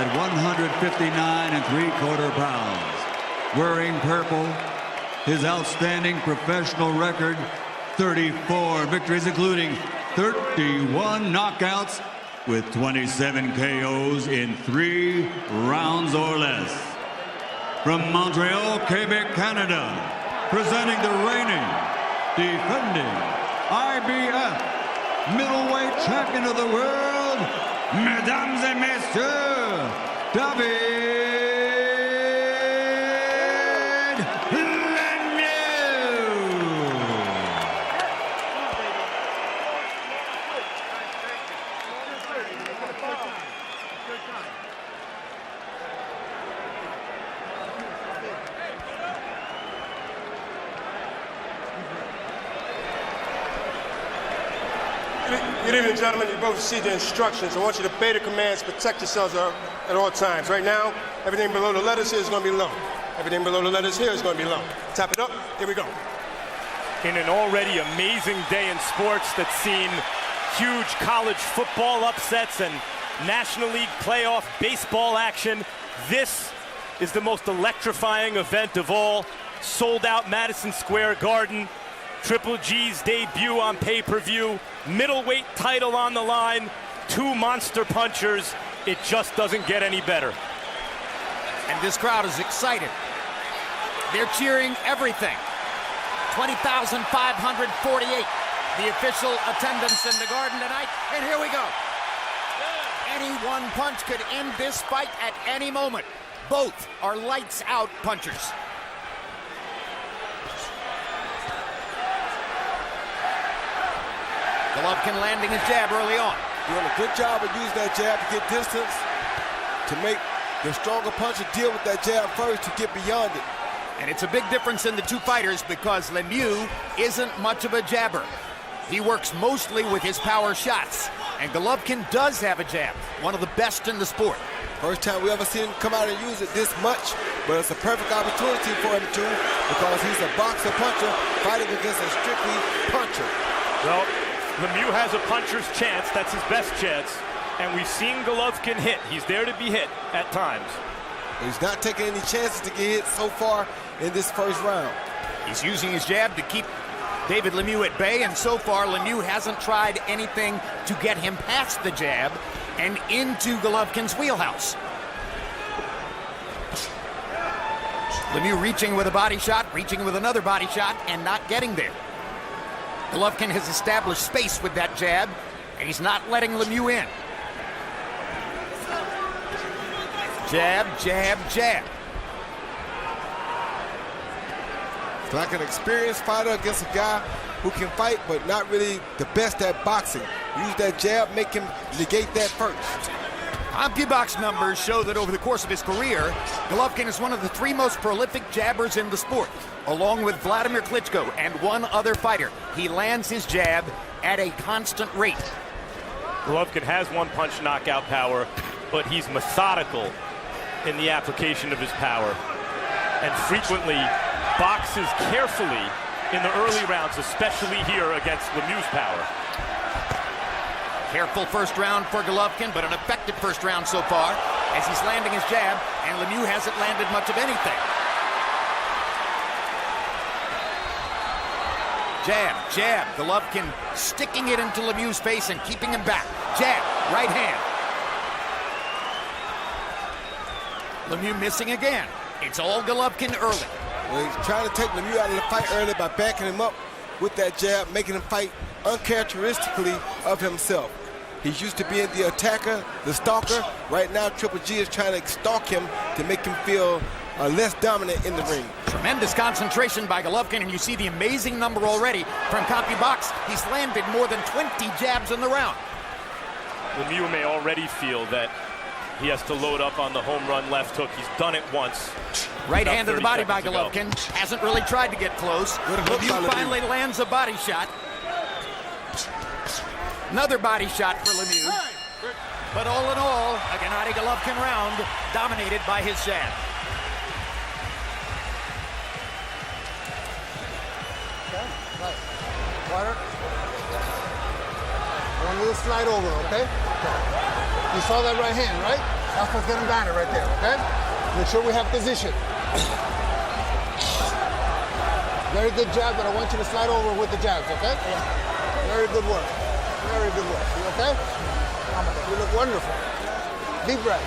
at 159 3/4 pounds. Wearing purple, his outstanding professional record, 34 victories, including 31 knockouts with 27 KOs in 3 rounds or less. From Montreal, Quebec, Canada, presenting the reigning, defending IBF middleweight champion of the world, mesdames et messieurs, David Good evening, gentlemen. You both see the instructions. I want you to obey the commands, protect yourselves at all times. Right now, everything below the letters here is going to be low. Everything below the letters here is going to be low. Tap it up. Here we go. In an already amazing day in sports that's seen huge college football upsets and National League playoff baseball action, this is the most electrifying event of all. Sold out Madison Square Garden. Triple G's debut on pay-per-view, middleweight title on the line, 2 monster punchers. It just doesn't get any better. And this crowd is excited. They're cheering everything. 20,548, the official attendance in the Garden tonight, and here we go. Any one punch could end this fight at any moment. Both are lights-out punchers. Golovkin landing his jab early on. Doing a good job of using that jab to get distance, to make the stronger puncher deal with that jab first to get beyond it. And it's a big difference in the two fighters because Lemeiux isn't much of a jabber. He works mostly with his power shots. And Golovkin does have a jab, one of the best in the sport. First time we ever seen him come out and use it this much, but it's a perfect opportunity for him to, because he's a boxer puncher fighting against a strictly puncher. Well, Lemeiux has a puncher's chance. That's his best chance. And we've seen Golovkin hit. He's there to be hit at times. He's not taking any chances to get hit so far in this first round. He's using his jab to keep David Lemeiux at bay, and so far Lemeiux hasn't tried anything to get him past the jab and into Golovkin's wheelhouse. Lemeiux reaching with a body shot, reaching with another body shot, and not getting there. Golovkin has established space with that jab, and he's not letting Lemeiux in. Jab, jab, jab. It's like an experienced fighter against a guy who can fight, but not really the best at boxing. Use that jab, make him negate that first. CompuBox numbers show that over the course of his career, Golovkin is one of the 3 most prolific jabbers in the sport. Along with Vladimir Klitschko and one other fighter, he lands his jab at a constant rate. Golovkin has one-punch knockout power, but he's methodical in the application of his power and frequently boxes carefully in the early rounds, especially here against Lemeiux's power. Careful first round for Golovkin, but an effective first round so far as he's landing his jab, and Lemeiux hasn't landed much of anything. Jab, jab, Golovkin sticking it into Lemeiux's face and keeping him back. Jab, right hand. Lemieux missing again. It's all Golovkin early. Well, he's trying to take Lemeiux out of the fight early by backing him up with that jab, making him fight uncharacteristically of himself. He's used to being the attacker, the stalker. Right now, Triple G is trying to stalk him to make him feel less dominant in the ring. Tremendous concentration by Golovkin, and you see the amazing number already from CompuBox. He's landed more than 20 jabs in the round. Lemeiux may already feel that he has to load up on the home run left hook. He's done it once. Right hand to the body by Golovkin. Hasn't really tried to get close. Lemeiux finally lands a body shot. Another body shot for Lemeiux. But all in all, a Gennady Golovkin round dominated by his jab. Right. Water. I want a little slide over, okay? You saw that right hand, right? That's what's getting down right there, okay? Make sure we have position. Very good jab, but I want you to slide over with the jabs, okay? Very good work. Very good work. You okay? You look wonderful. Deep breath.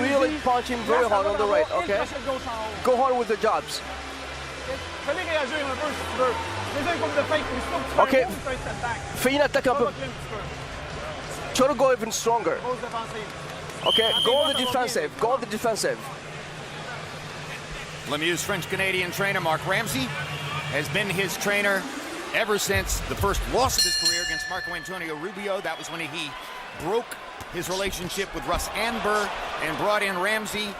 Really punch him very hard on the right, okay? Go hard with the jabs. Okay, fais une attaque un peu. Try to go even stronger. Okay, go on the defensive. Go on the defensive. Lemieux's French-Canadian trainer, Mark Ramsey, has been his trainer ever since the first loss of his career against Marco Antonio Rubio. That was when he broke his relationship with Russ Anber and brought in Ramsey.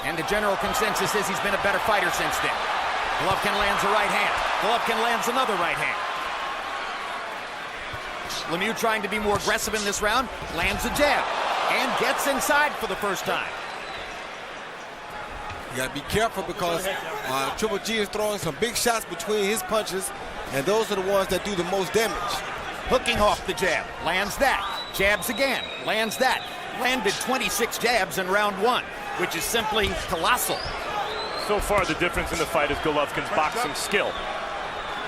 And the general consensus is he's been a better fighter since then. Golovkin lands a right hand. Golovkin lands another right hand. Lemieux trying to be more aggressive in this round, lands a jab, and gets inside for the first time. You got to be careful because Triple G is throwing some big shots between his punches, and those are the ones that do the most damage. Hooking off the jab, lands that. Jabs again, lands that. Landed 26 jabs in round one, which is simply colossal. So far, the difference in the fight is Golovkin's boxing skill.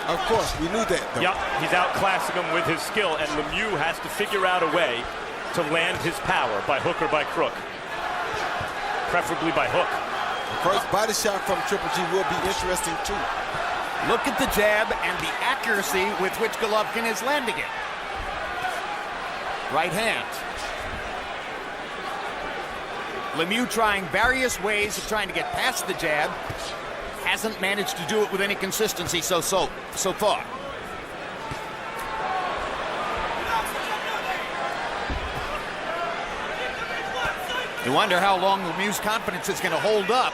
Of course, we knew that, though. Yep, he's outclassing him with his skill, and Lemieux has to figure out a way to land his power by hook or by crook. Preferably by hook. The first body shot from Triple G will be interesting, too. Look at the jab and the accuracy with which Golovkin is landing it. Right hand. Lemieux trying various ways of trying to get past the jab. Hasn't managed to do it with any consistency so far. You wonder how long Lemieux's confidence is going to hold up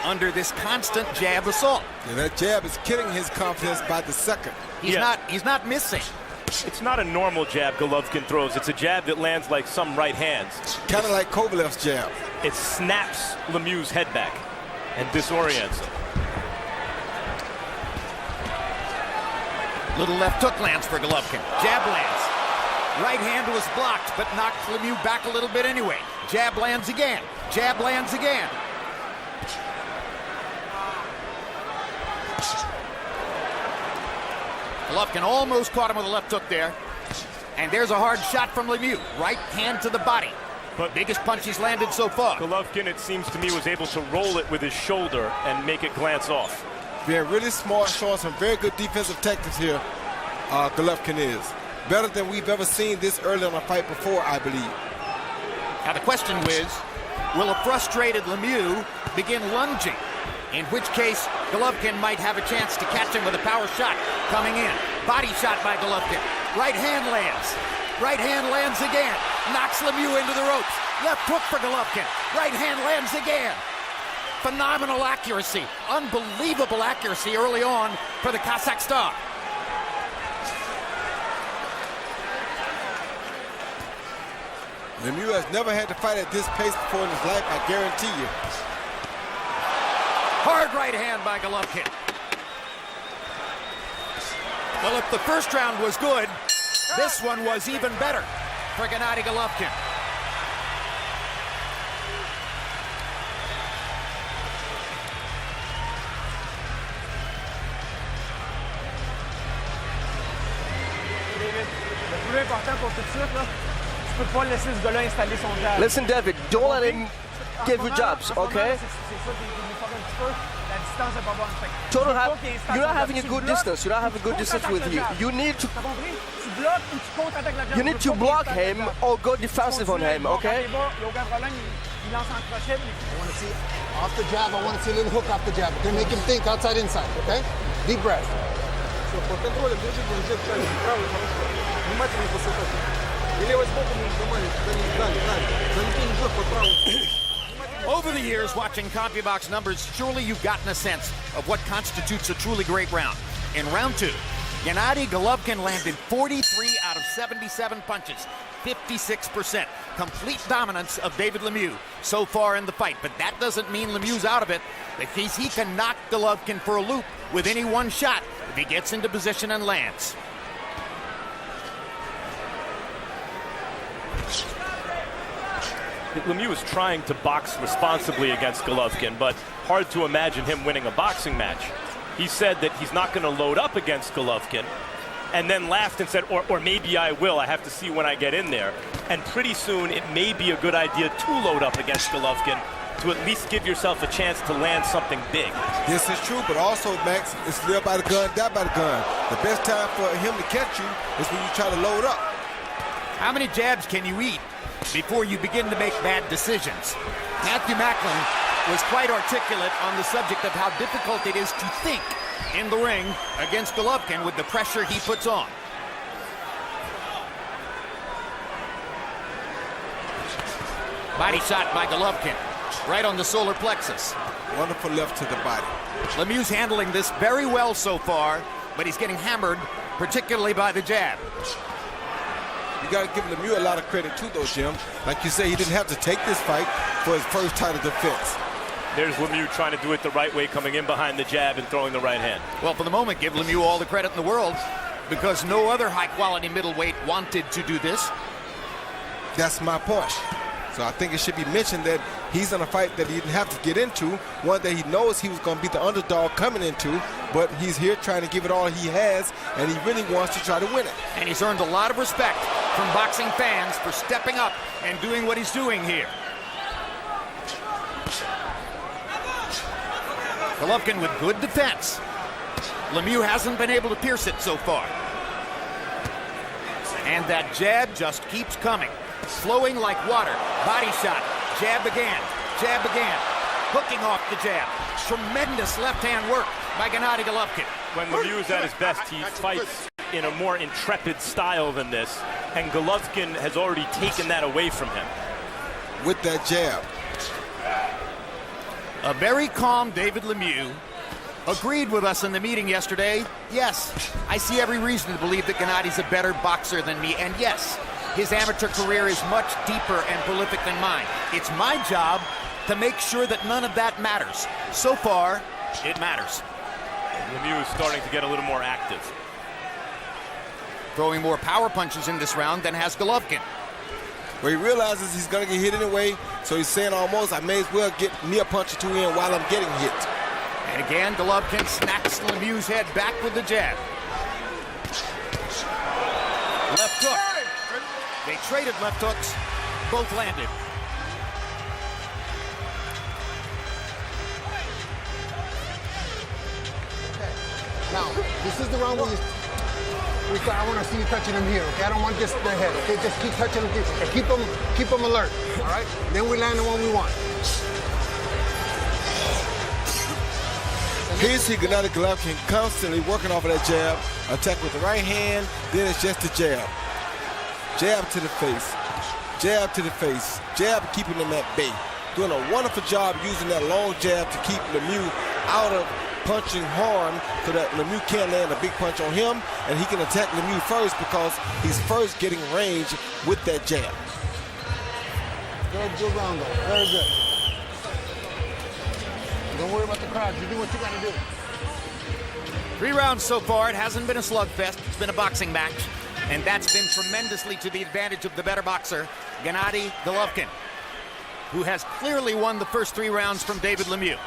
under this constant jab assault. And that jab is killing his confidence by the second. He's not missing. It's not a normal jab Golovkin throws. It's a jab that lands like some right hands. Kind of like Kovalev's jab. It snaps Lemieux's head back and disorients him. Little left hook lands for Golovkin. Jab lands. Right hand was blocked, but knocked Lemieux back a little bit anyway. Jab lands again. Jab lands again. Golovkin almost caught him with a left hook there. And there's a hard shot from Lemieux. Right hand to the body. But biggest punch he's landed so far. Golovkin, it seems to me, was able to roll it with his shoulder and make it glance off. Being really smart, showing some very good defensive tactics here, Golovkin is. Better than we've ever seen this early in a fight before, I believe. Now the question is, will a frustrated Lemieux begin lunging? In which case, Golovkin might have a chance to catch him with a power shot coming in. Body shot by Golovkin. Right hand lands. Right hand lands again. Knocks Lemieux into the ropes. Left hook for Golovkin. Right hand lands again. Phenomenal accuracy. Unbelievable accuracy early on for the Kazakh star. Lemieux has never had to fight at this pace before in his life, I guarantee you. Hard right hand by Golovkin. Well, if the first round was good, this one was even better for Gennady Golovkin. Le plus important pour tout de suite, là, tu peux pas laisser ce gars-là installer son jab. Listen, David, don't let him give you jabs, okay? You're not having a good distance. You're not having a good distance with you. You need to block him or go defensive on him, okay? I want to see off the jab. I want to see a little hook off the jab. Okay, make him think outside, inside. Okay, deep breath. Over the years, watching CompuBox numbers, surely you've gotten a sense of what constitutes a truly great round. In round two, Gennady Golovkin landed 43 out of 77 punches, 56%. Complete dominance of David Lemeiux so far in the fight, but that doesn't mean Lemieux's out of it. Because he can knock Golovkin for a loop with any one shot if he gets into position and lands. Lemieux is trying to box responsibly against Golovkin, but hard to imagine him winning a boxing match. He said that he's not going to load up against Golovkin, and then laughed and said, or maybe I will. I have to see when I get in there. And pretty soon, it may be a good idea to load up against Golovkin to at least give yourself a chance to land something big. This is true, but also, Max, it's live by the gun, die by the gun. The best time for him to catch you is when you try to load up. How many jabs can you eat before you begin to make bad decisions? Matthew Macklin was quite articulate on the subject of how difficult it is to think in the ring against Golovkin with the pressure he puts on. Body shot by Golovkin, right on the solar plexus. Wonderful left to the body. Lemieux's handling this very well so far, but he's getting hammered, particularly by the jab. You got to give Lemieux a lot of credit too, though, Jim. Like you say, he didn't have to take this fight for his first title defense. There's Lemieux trying to do it the right way, coming in behind the jab and throwing the right hand. Well, for the moment, give Lemieux all the credit in the world, because no other high-quality middleweight wanted to do this. That's my point. So I think it should be mentioned that he's in a fight that he didn't have to get into, one that he knows he was going to be the underdog coming into, but he's here trying to give it all he has, and he really wants to try to win it. And he's earned a lot of respect from boxing fans for stepping up and doing what he's doing here. Golovkin with good defense. Lemieux hasn't been able to pierce it so far. And that jab just keeps coming. Flowing like water. Body shot. Jab again. Jab again. Hooking off the jab. Tremendous left-hand work by Gennady Golovkin. When Lemieux is at his best, he fights in a more intrepid style than this, and Golovkin has already taken that away from him. With that jab. A very calm David Lemeiux agreed with us in the meeting yesterday. Yes, I see every reason to believe that Gennady's a better boxer than me, and yes, his amateur career is much deeper and prolific than mine. It's my job to make sure that none of that matters. So far, it matters. Lemieux is starting to get a little more active. Throwing more power punches in this round than has Golovkin. Where he realizes he's going to get hit anyway, so he's saying almost, I may as well get me a punch or two in while I'm getting hit. And again, Golovkin snacks Lemieux's head back with the jab. Left hook. They traded left hooks. Both landed. Now, this is the round where I want to see you touching him here, okay? I don't want just the head, okay? Just keep touching him, keep him alert, all right? Then we land the one we want. Here you see Gennady Golovkin constantly working off of that jab, attack with the right hand, then it's just the jab. Jab to the face, jab to the face, jab keeping him at bay. Doing a wonderful job using that long jab to keep Lemieux out of punching harm so that Lemieux can't land a big punch on him, and he can attack Lemieux first because he's first getting range with that jab. Good round though, very good. Don't worry about the crowd, you do what you gotta do. 3 rounds so far. It hasn't been a slugfest, it's been a boxing match. And that's been tremendously to the advantage of the better boxer, Gennady Golovkin, who has clearly won the first 3 rounds from David Lemeiux.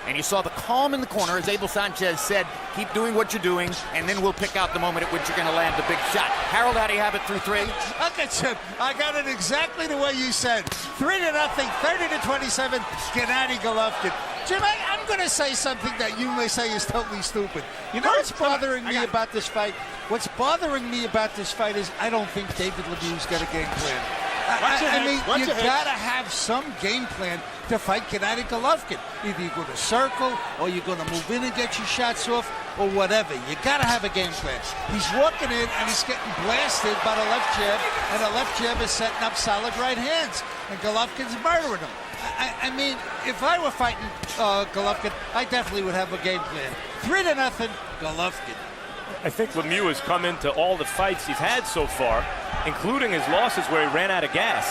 And you saw the calm in the corner, as Abel Sanchez said, keep doing what you're doing, and then we'll pick out the moment at which you're going to land the big shot. Harold, how do you have it through 3? Look at you. I got it exactly the way you said. 3-0, 30-27, Gennady Golovkin. Jim, I'm going to say something that you may say is totally stupid. You know what's bothering me about this fight? What's bothering me about this fight is I don't think David Lemeiux got a game plan. I mean, you got to have some game plan to fight Gennady Golovkin. Either you're going to circle, or you're going to move in and get your shots off, or whatever. You got to have a game plan. He's walking in, and he's getting blasted by the left jab, and the left jab is setting up solid right hands, and Golovkin's murdering him. I mean, if I were fighting Golovkin, I definitely would have a game plan. 3-0, Golovkin. I think Lemieux has come into all the fights he's had so far, including his losses where he ran out of gas,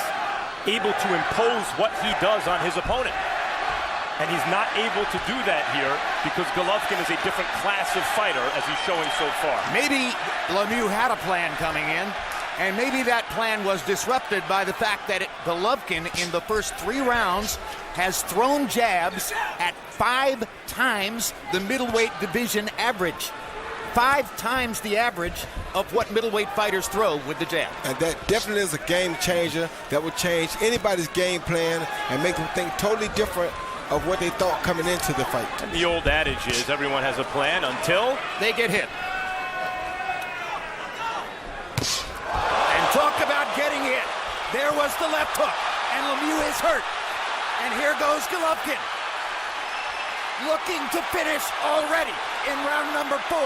able to impose what he does on his opponent. And he's not able to do that here because Golovkin is a different class of fighter, as he's showing so far. Maybe Lemieux had a plan coming in, And maybe that plan was disrupted by the fact that Golovkin in the first 3 rounds has thrown jabs at 5 times the middleweight division average. 5 times the average of what middleweight fighters throw with the jab. And that definitely is a game changer that will change anybody's game plan and make them think totally different of what they thought coming into the fight. And the old adage is everyone has a plan until they get hit. And talk about getting hit. There was the left hook, and Lemieux is hurt. And here goes Golovkin, looking to finish already in round number 4.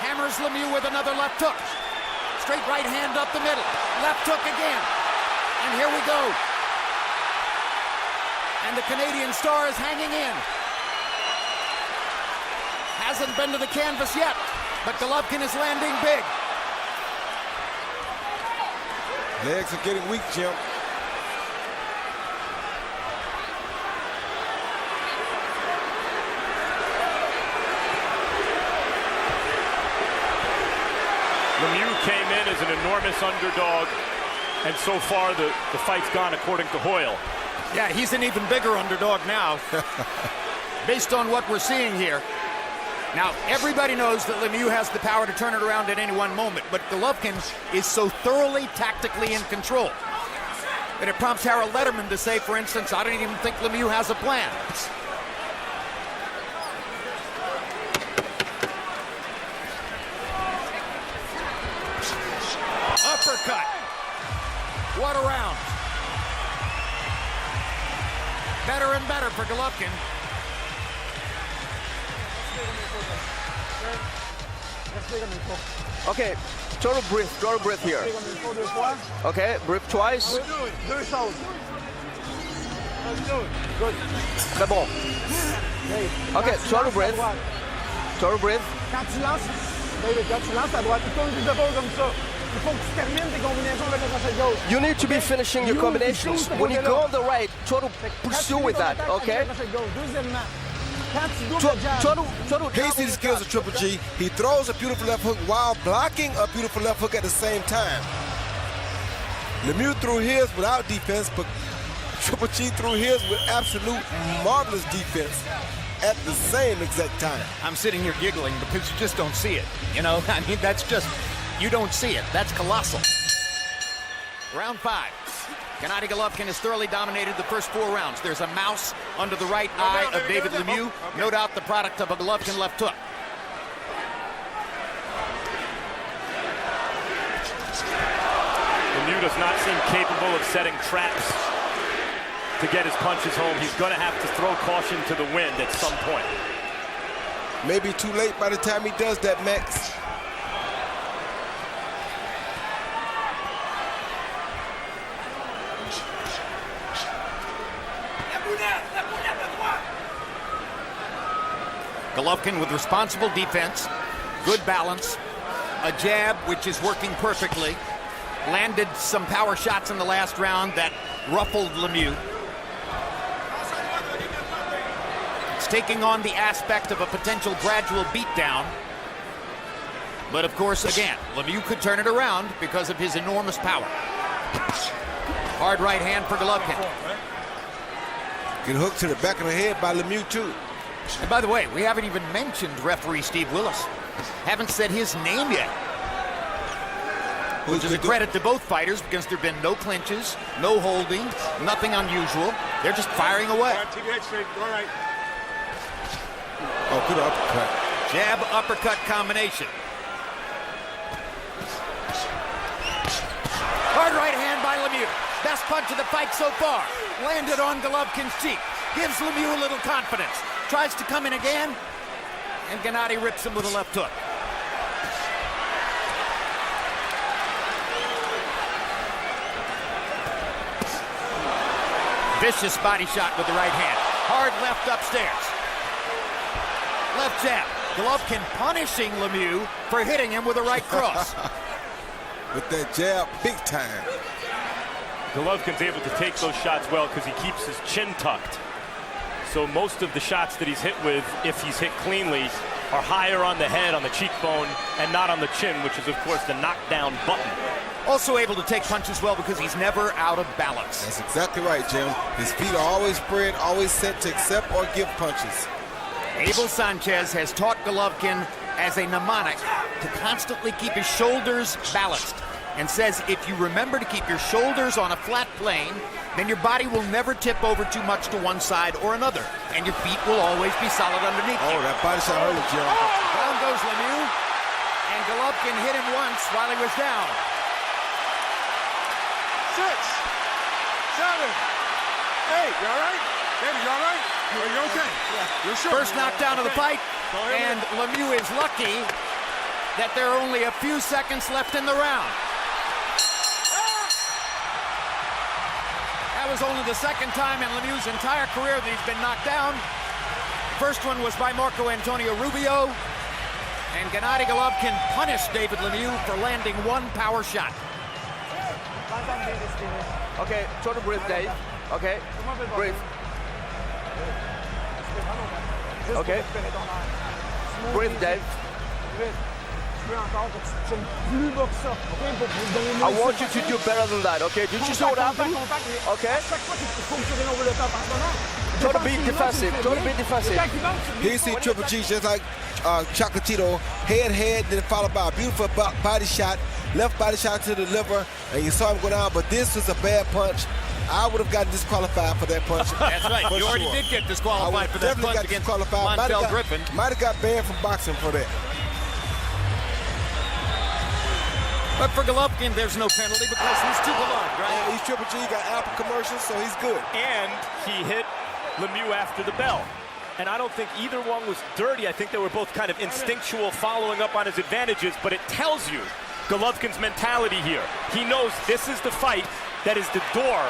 Hammers Lemieux with another left hook. Straight right hand up the middle. Left hook again. And here we go. And the Canadian star is hanging in. Hasn't been to the canvas yet, but Golovkin is landing big. Legs are getting weak, Jim. Lemieux came in as an enormous underdog, and so far the fight's gone according to Hoyle. Yeah, he's an even bigger underdog now, based on what we're seeing here. Now, everybody knows that Lemieux has the power to turn it around at any one moment, but Golovkin is so thoroughly tactically in control that it prompts Harold Letterman to say, for instance, I don't even think Lemieux has a plan. Uppercut. What a round. Better and better for Golovkin. Okay, total breath here. Okay, breathe twice. Good. C'est bon. Okay, total breath. Total breath. Quand tu lances, David, quand tu lances ta droite, tu tournes juste de bord comme ça. Il faut que tu termines tes combinaisons avec la crochet gauche. You need to be finishing your combinations. When you go on the right, total pursue with that, okay? Deuxièmement, He sees the skills of Triple G. He throws a beautiful left hook while blocking a beautiful left hook at the same time. Lemieux threw his without defense, but Triple G threw his with absolute marvelous defense at the same exact time. I'm sitting here giggling because you just don't see it. You know, I mean, that's just, you don't see it. That's colossal. Round 5. Gennady Golovkin has thoroughly dominated the first 4 rounds. There's a mouse under the right eye of David Lemeiux, no doubt the product of a Golovkin left hook. Lemieux does not seem capable of setting traps to get his punches home. He's going to have to throw caution to the wind at some point. Maybe too late by the time he does that, Max. Golovkin with responsible defense, good balance, a jab which is working perfectly, landed some power shots in the last round that ruffled Lemieux. It's taking on the aspect of a potential gradual beatdown. But of course, again, Lemieux could turn it around because of his enormous power. Hard right hand for Golovkin. Get hooked to the back of the head by Lemieux, too. And by the way, we haven't even mentioned referee Steve Willis. Haven't said his name yet. Which is a credit to both fighters because there have been no clinches, no holding, nothing unusual. They're just firing away. Keep your head straight. All right. Oh, good uppercut. Jab uppercut combination. Hard right hand by Lemieux. Best punch of the fight so far. Landed on Golovkin's cheek. Gives Lemieux a little confidence. Tries to come in again, and Gennady rips him with a left hook. Vicious body shot with the right hand. Hard left upstairs. Left jab. Golovkin punishing Lemieux for hitting him with a right cross. With that jab, big time. Golovkin's able to take those shots well because he keeps his chin tucked. So most of the shots that he's hit with, if he's hit cleanly, are higher on the head, on the cheekbone, and not on the chin, which is, of course, the knockdown button. Also able to take punches well because he's never out of balance. That's exactly right, Jim. His feet are always spread, always set to accept or give punches. Abel Sanchez has taught Golovkin as a mnemonic to constantly keep his shoulders balanced, and says if you remember to keep your shoulders on a flat plane, then your body will never tip over too much to one side or another, and your feet will always be solid underneath you. Oh, that body shot hurt him, Jim. Down goes Lemieux, and Golovkin hit him once while he was down. 6, 7, 8. You all right? David, you all right? Are you okay? You're sure? First knockdown of the fight, and Lemieux is lucky that there are only a few seconds left in the round. That was only the second time in Lemieux's entire career that he's been knocked down. First one was by Marco Antonio Rubio, and Gennady Golovkin punished David Lemeiux for landing one power shot. Okay, try to breathe, Dave. Okay, breathe. Okay. Breathe, Dave. I want you to do better than that, okay? Did you see what happened? Okay? Try to be defensive. Try to be defensive. Here you see Triple G just like Chocolatito, head, then followed by a beautiful body shot, left body shot to the liver, and you saw him go down, but this was a bad punch. I would have gotten disqualified for that punch. That's right. You already did get disqualified for that punch against Montel Griffin. Might have got banned from boxing for that. But for Golovkin, there's no penalty because he's too beloved, right? Yeah, he's Triple G, got Apple commercials, so he's good. And he hit Lemieux after the bell. And I don't think either one was dirty. I think they were both kind of instinctual, following up on his advantages, but it tells you Golovkin's mentality here. He knows this is the fight that is the door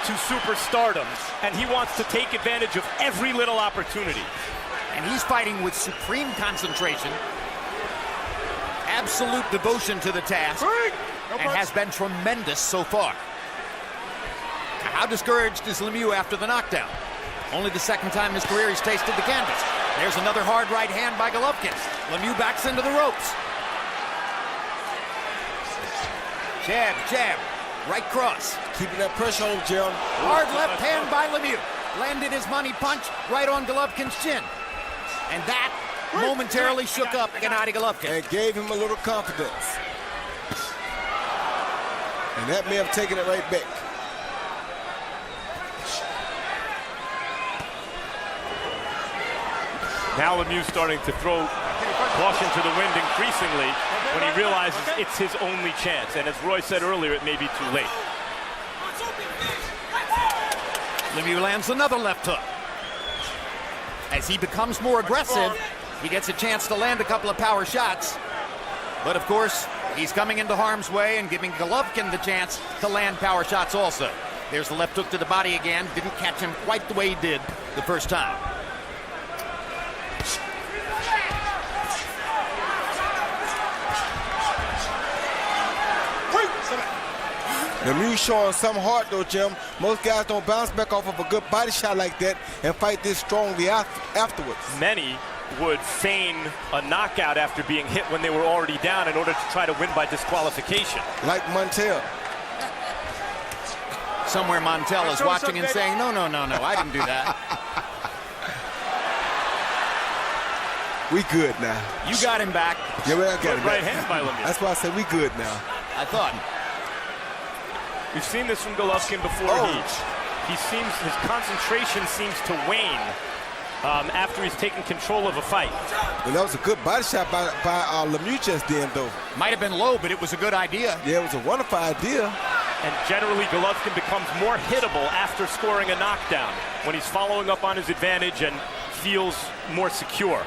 to superstardom, and he wants to take advantage of every little opportunity. And he's fighting with supreme concentration, absolute devotion to the task, and has been tremendous so far. How discouraged is Lemieux after the knockdown? Only the second time in his career he's tasted the canvas. There's another hard right hand by Golovkin. Lemieux backs into the ropes. Jab, jab, right cross. Keeping that pressure on him, Gerald. Hard left hand by Lemieux. Landed his money punch right on Golovkin's chin. And that momentarily shook up Gennady Golovkin. And gave him a little confidence. And that may have taken it right back. Now Lemieux starting to throw caution to the wind increasingly when he realizes it's his only chance. And as Roy said earlier, it may be too late. Lemieux lands another left hook. As he becomes more aggressive, he gets a chance to land a couple of power shots. But of course, he's coming into harm's way and giving Golovkin the chance to land power shots also. There's the left hook to the body again. Didn't catch him quite the way he did the first time. Lemieux showing some heart though, Jim. Most guys don't bounce back off of a good body shot like that and fight this strongly afterwards. Many would feign a knockout after being hit when they were already down in order to try to win by disqualification. Like Montel. Somewhere Montel is watching and saying, no, I didn't do that. We good now. You got him back. Yeah, we got him right back. hand by Lemieux. That's why I said we good now. I thought. We've seen this from Golovkin before. His concentration seems to wane after he's taken control of a fight. And that was a good body shot by Lemieux just then, though. Might have been low, but it was a good idea. Yeah, it was a wonderful idea. And generally, Golovkin becomes more hittable after scoring a knockdown when he's following up on his advantage and feels more secure.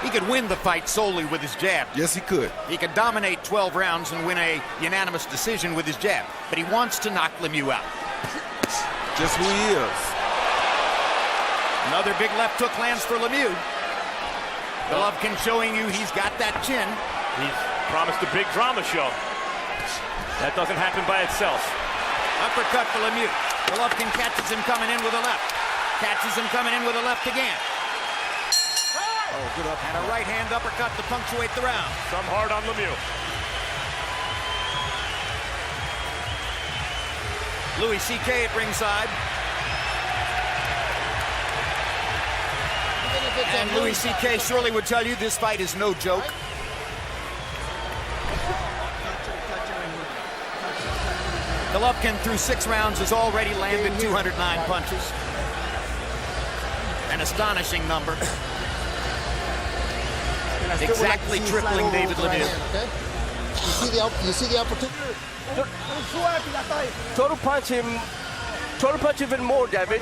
He could win the fight solely with his jab. Yes, he could. He could dominate 12 rounds and win a unanimous decision with his jab. But he wants to knock Lemieux out. Just who he is. Another big left hook lands for Lemieux. Golovkin showing you he's got that chin. He's promised a big drama show. That doesn't happen by itself. Uppercut for Lemieux. Golovkin catches him coming in with a left. Catches him coming in with a left again. Oh, good up. And a right hand uppercut to punctuate the round. Some hard on Lemieux. Louis C.K. at ringside. And Louis C.K. surely would tell you this fight is no joke. Golovkin, through 6 rounds, has already landed 209 punches. An astonishing number. Exactly tripling David Lemeiux. You see the opportunity? Total punch even more, David.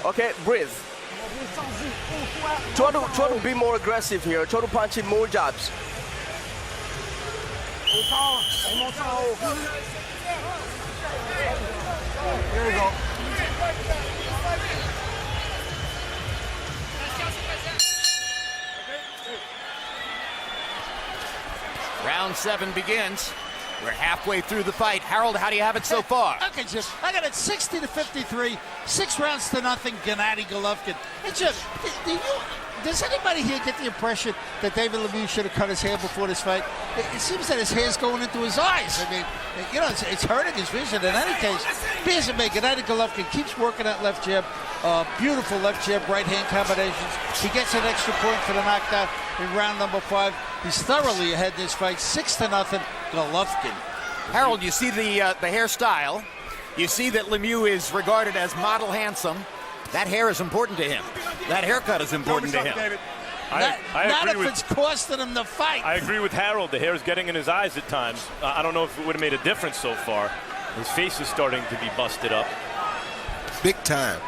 Okay, breathe. Try to be more aggressive here. Try to punch in more jabs. Here we go. Round 7 begins. We're halfway through the fight. Harold, how do you have it so far? Okay, Jim. I got it 60-53, 6 rounds to nothing. Gennady Golovkin. Hey, Jim, does anybody here get the impression that David Lemeiux should have cut his hair before this fight? It seems that his hair's going into his eyes. I mean, you know, it's hurting his vision. In any case, here's a man. Gennady Golovkin keeps working that left jab. Beautiful left jab, right hand combinations. He gets an extra point for the knockdown in round number 5. He's thoroughly ahead in this fight, 6-0, Golovkin. Harold, you see the hairstyle. You see that Lemeiux is regarded as model handsome. That hair is important to him. That haircut is important to him. Not if it's costing him the fight. I agree with Harold. The hair is getting in his eyes at times. I don't know if it would have made a difference so far. His face is starting to be busted up. Big time.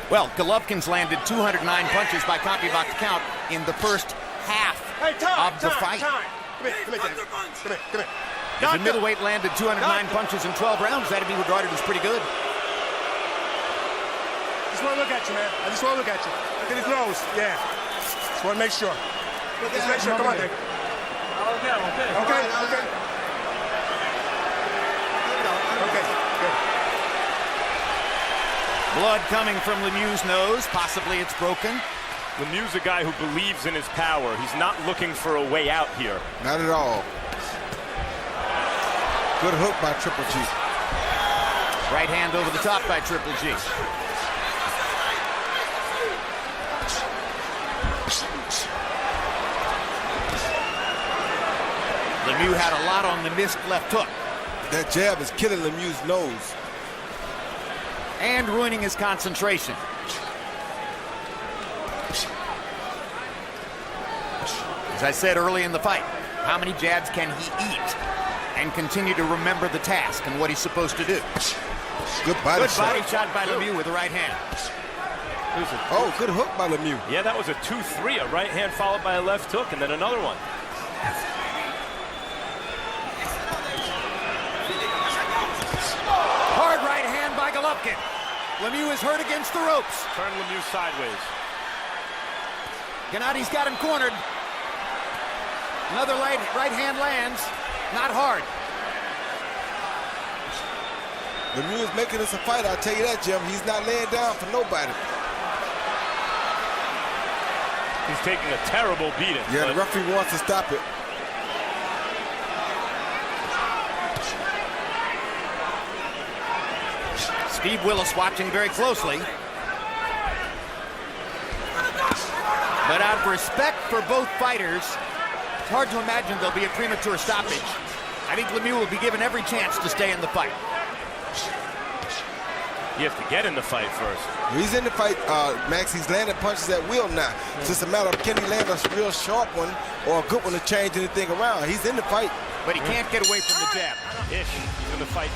Well, Golovkin's landed 209 punches by CompuBox count in the first half of the fight. Come here, David. Come here. If the middleweight landed 209 punches in 12 rounds, that'd be regarded as pretty good. Just want to look at you, man. I just want to look at you. Look at his nose. Yeah. Just want to make sure. Just make sure. Come on, David. Okay. Okay, good. Blood coming from Lemieux's nose. Possibly it's broken. Lemieux's a guy who believes in his power. He's not looking for a way out here. Not at all. Good hook by Triple G. Right hand over the top by Triple G. Lemieux had a lot on the missed left hook. That jab is killing Lemieux's nose. And ruining his concentration. As I said early in the fight, how many jabs can he eat and continue to remember the task and what he's supposed to do? Good body shot by Lemeiux with the right hand. Oh, good hook by Lemeiux. Yeah, that was a 2-3, a right hand followed by a left hook, and then another one. Hard right hand by Golovkin. Lemieux is hurt against the ropes. Turn Lemieux sideways. Gennady's got him cornered. Another right hand lands. Not hard. Lemieux is making this a fight, I'll tell you that, Jim. He's not laying down for nobody. He's taking a terrible beating. Yeah, the referee wants to stop it. Steve Willis watching very closely. But out of respect for both fighters, it's hard to imagine there'll be a premature stoppage. I think Lemieux will be given every chance to stay in the fight. You have to get in the fight first. He's in the fight, Max. He's landing punches at will now. It's just a matter of can he land a real sharp one or a good one to change anything around. He's in the fight. But he can't get away from the jab. He's in the fight.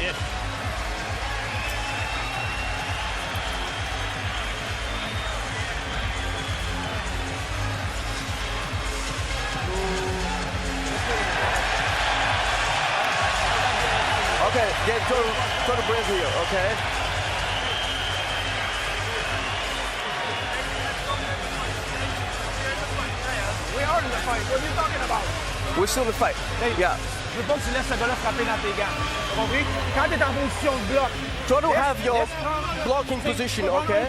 Okay, get to the breathe here, okay? We are in the fight. What are you talking about? We're still in the fight. Yeah. Je veux pas que tu laisses ce gars-là frapper dans tes gants. Tu as compris? Quand tu es en position de bloc, try to have your blocking position, okay?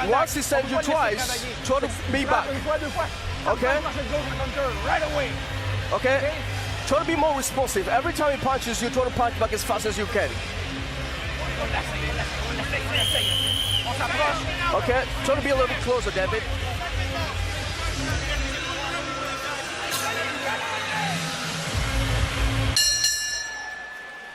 Once he sends you twice, try to be back. Okay? Right away. Okay? Try to be more responsive. Every time he punches, you try to punch back as fast as you can. Okay, try to be a little bit closer, David.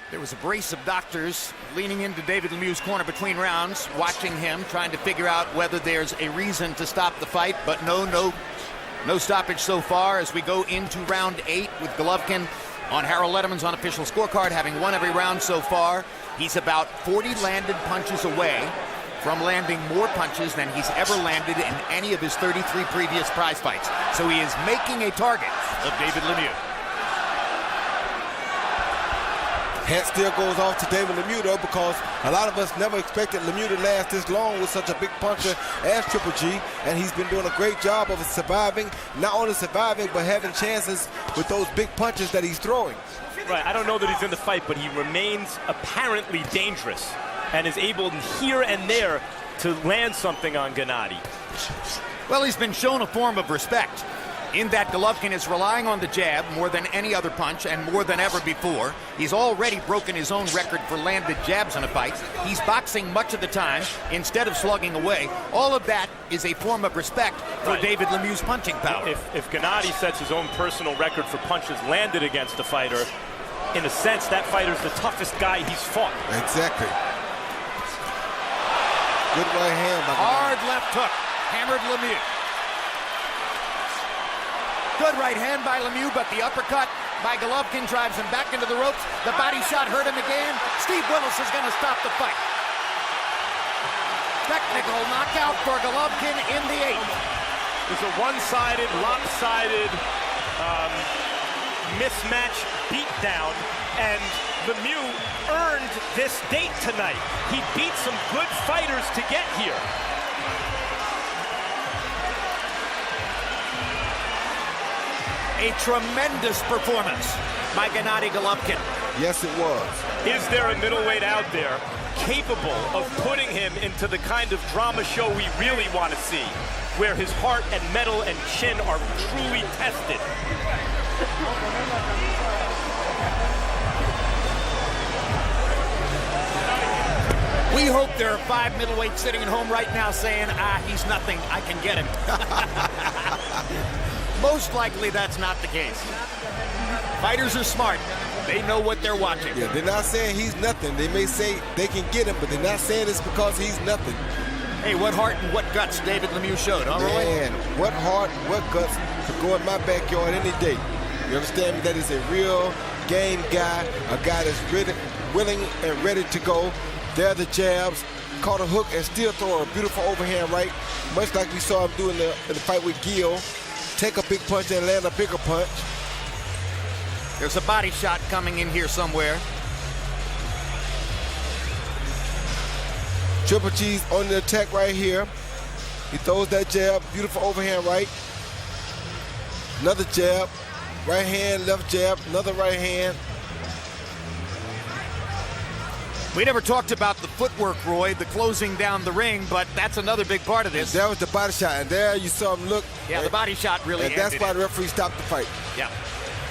There was a brace of doctors leaning into David Lemeiux' corner between rounds, watching him, trying to figure out whether there's a reason to stop the fight, but no stoppage so far as we go into round 8 with Golovkin on Harold Letterman's unofficial scorecard, having won every round so far. He's about 40 landed punches away from landing more punches than he's ever landed in any of his 33 previous prize fights. So he is making a target of David Lemeiux. Hat still goes off to David Lemeiux, though, because a lot of us never expected Lemeiux to last this long with such a big puncher as Triple G, and he's been doing a great job of surviving, not only surviving, but having chances with those big punches that he's throwing. Right, I don't know that he's in the fight, but he remains apparently dangerous and is able here and there to land something on Gennady. Well, he's been shown a form of respect in that Golovkin is relying on the jab more than any other punch and more than ever before. He's already broken his own record for landed jabs in a fight. He's boxing much of the time instead of slugging away. All of that is a form of respect for David Lemeiux' punching power. If Gennady sets his own personal record for punches landed against a fighter, in a sense, that fighter's the toughest guy he's fought. Exactly. Good right hand. Hard left hook. Hammered Lemeiux. Good right hand by Lemeiux, but the uppercut by Golovkin drives him back into the ropes. The body shot hurt him again. Steve Willis is going to stop the fight. Technical knockout for Golovkin in the 8th. It's a one-sided, lopsided mismatch beatdown, and Lemeiux earned this date tonight. He beat some good fighters to get here. A tremendous performance by Gennady Golovkin. Yes, it was. Is there a middleweight out there capable of putting him into the kind of drama show we really want to see, where his heart and mettle and chin are truly tested? We hope there are 5 middleweights sitting at home right now saying, he's nothing, I can get him. Most likely that's not the case. Fighters are smart. They know what they're watching. Yeah, they're not saying he's nothing. They may say they can get him, but they're not saying it's because he's nothing. Hey, what heart and what guts David Lemeiux showed, huh, Roy? Man, what heart, what guts to go in my backyard any day. You understand me? That is a real game guy, a guy that's ready, willing and ready to go. There are the jabs, caught a hook and still throw a beautiful overhand right, much like we saw him do in the fight with Gil. Take a big punch and land a bigger punch. There's a body shot coming in here somewhere. Triple G's on the attack right here. He throws that jab, beautiful overhand right. Another jab, right hand, left jab, another right hand. We never talked about the footwork, Roy, the closing down the ring, but that's another big part of this. That was the body shot, and there you saw him look. Yeah, the body shot really ended. And that's why the referee stopped the fight. Yeah.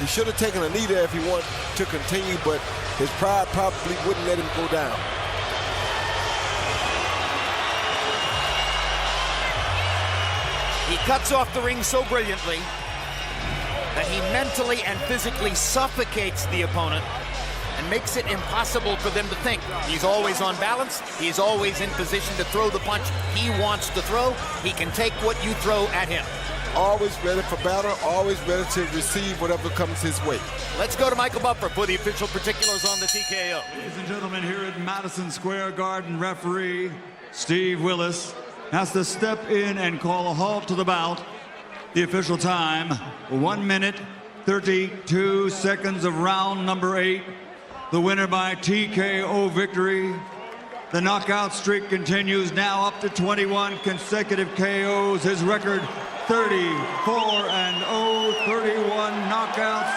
He should have taken a knee there if he wanted to continue, but his pride probably wouldn't let him go down. He cuts off the ring so brilliantly that he mentally and physically suffocates the opponent and makes it impossible for them to think. He's always on balance. He's always in position to throw the punch he wants to throw. He can take what you throw at him. Always ready for battle, always ready to receive whatever comes his way. Let's go to Michael Buffer for the official particulars on the TKO. Ladies and gentlemen, here at Madison Square Garden, referee Steve Willis has to step in and call a halt to the bout. The official time, 1 minute, 32 seconds of round number 8. The winner by TKO victory. The knockout streak continues now up to 21 consecutive KOs. His record 34-0, 31 knockouts,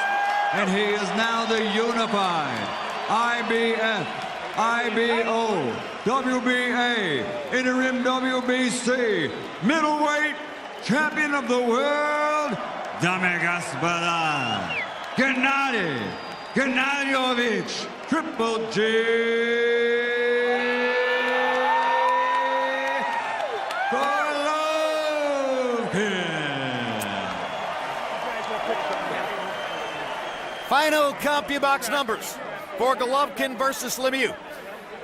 and he is now the unified IBF, IBO, WBA, interim WBC, middleweight champion of the world, Dame Gasparilla. Gennady Triple G Golovkin. Final CompuBox numbers for Golovkin versus Lemeiux.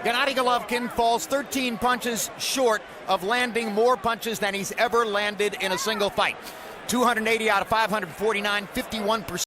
Gennady Golovkin falls 13 punches short of landing more punches than he's ever landed in a single fight. 280 out of 549, 51%.